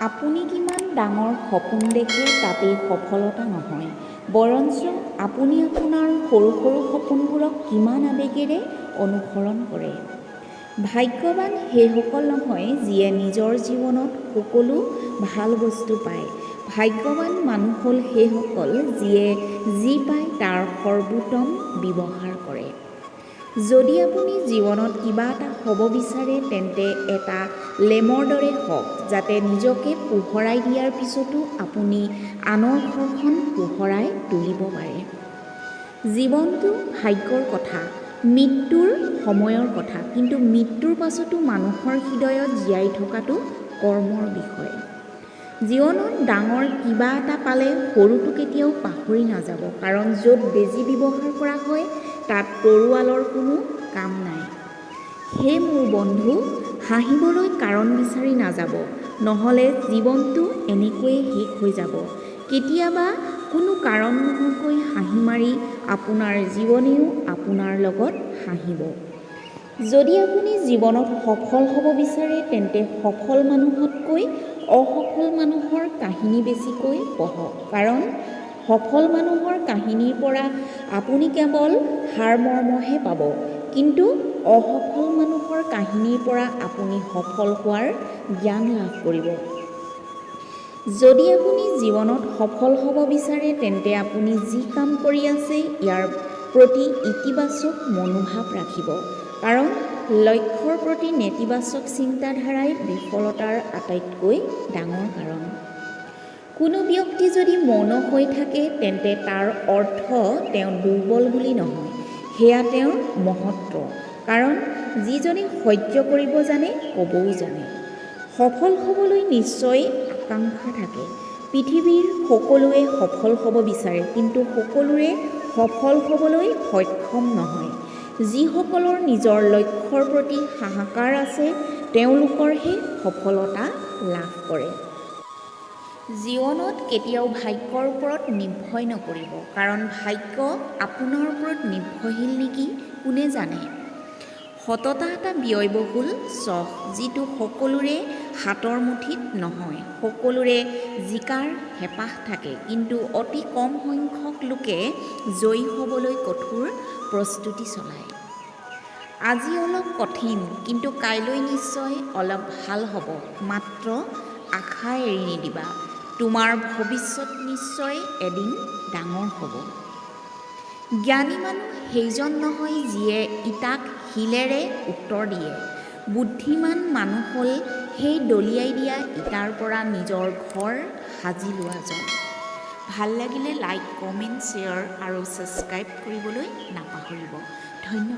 আপুনি কিমান ডাঙৰ সপোন দেখে তাতেই সফলতা নহয়, বৰঞ্চ আপুনি আপোনাৰ সৰু সৰু সপোনবোৰক কিমান আৱেগেৰে অনুসৰণ কৰে। ভাগ্যৱান সেইসকল নহয় যিয়ে নিজৰ জীৱনত সকলো ভাল বস্তু পায়। ভাগ্যৱান মানুহ হ'ল সেইসকল যিয়ে যি পায় তাৰ সৰ্বোত্তম ব্যৱহাৰ কৰে। যদি আপুনি জীৱনত কিবা এটা হ'ব বিচাৰে তেন্তে এটা লেমৰ দৰে হওক, যাতে নিজকে পোহৰাই দিয়াৰ পিছতো আপুনি আনৰ ঘৰখন পোহৰাই তুলিব পাৰে। জীৱনটো ভাগ্যৰ কথা, মৃত্যুৰ সময়ৰ কথা, কিন্তু মৃত্যুৰ পাছতো মানুহৰ হৃদয়ত জীয়াই থকাটো কৰ্মৰ বিষয়। জীৱনত ডাঙৰ কিবা এটা পালে সৰুটো কেতিয়াও পাহৰি নাযাব, কাৰণ য'ত বেজী ব্যৱহাৰ কৰা হয় তাত তৰোৱালৰ কোনো কাম নাই। হে মোৰ বন্ধু, হাঁহিবলৈ কাৰণ বিচাৰি নাযাব, নহ'লে জীৱনটো এনেকৈয়ে শেষ হৈ যাব। কেতিয়াবা কোনো কাৰণ নোহোৱাকৈ হাঁহি মাৰি আপোনাৰ জীৱনেও আপোনাৰ লগত হাঁহিব। যদি আপুনি জীৱনত সফল হ'ব বিচাৰে তেন্তে সফল মানুহতকৈ অসফল মানুহৰ কাহিনী বেছিকৈ পঢ়ক, কাৰণ সফল মানুহৰ কাহিনীৰ পৰা আপুনি কেৱল সাৰমৰ্মহে পাব, কিন্তু অসফল মানুহৰ কাহিনীৰ পৰা আপুনি সফল হোৱাৰ জ্ঞান লাভ কৰিব। যদি আপুনি জীৱনত সফল হ'ব বিচাৰে তেন্তে আপুনি যি কাম কৰি আছে ইয়াৰ প্ৰতি ইতিবাচক মনোভাৱ ৰাখিব, কাৰণ লক্ষ্যৰ প্ৰতি নেতিবাচক চিন্তাধাৰাই বিফলতাৰ আটাইতকৈ ডাঙৰ কাৰণ। কোনো ব্যক্তি যদি মৌন হৈ থাকে তেন্তে তাৰ অৰ্থ তেওঁ দুৰ্বল বুলি নহয়, সেয়া তেওঁৰ মহত্ব, কাৰণ যিজনে সহ্য কৰিব জানে ক'বও জানে। সফল হ'বলৈ নিশ্চয় আকাংক্ষা থাকে। পৃথিৱীৰ সকলোৱে সফল হ'ব বিচাৰে, কিন্তু সকলোৰে সফল হ'বলৈ সক্ষম নহয়। যিসকলৰ নিজৰ লক্ষ্যৰ প্ৰতি হাহাকাৰ আছে তেওঁলোকৰহে সফলতা লাভ কৰে। জীৱনত কেতিয়াও ভাগ্যৰ ওপৰত নিৰ্ভয় নকৰিব, কাৰণ ভাগ্য আপোনাৰ ওপৰত নিৰ্ভৰশীল নেকি কোনে জানে। সততা এটা ব্যয়বহুল চখ, যিটো সকলোৰে হাতৰ মুঠিত নহয়। সকলোৰে জিকাৰ হেঁপাহ থাকে, কিন্তু অতি কম সংখ্যক লোকে জয়ী হ'বলৈ কঠোৰ প্ৰস্তুতি চলায়। আজি অলপ কঠিন, কিন্তু কাইলৈ নিশ্চয় অলপ ভাল হ'ব। মাত্ৰ আশা এৰি নিদিবা, তোমাৰ ভৱিষ্যত নিশ্চয় এদিন ডাঙৰ হ'ব। জ্ঞানী মানুহ সেইজন নহয় যিয়ে ইটাক শিলেৰে উত্তৰ দিয়ে। বুদ্ধিমান মানুহ হ'ল সেই দলিয়াই দিয়া ইটাৰ পৰা নিজৰ ঘৰ সাজি লোৱাজন। ভাল লাগিলে লাইক, কমেণ্ট, শ্বেয়াৰ আৰু ছাবস্ক্ৰাইব কৰিবলৈ নাপাহৰিব। ধন্যবাদ।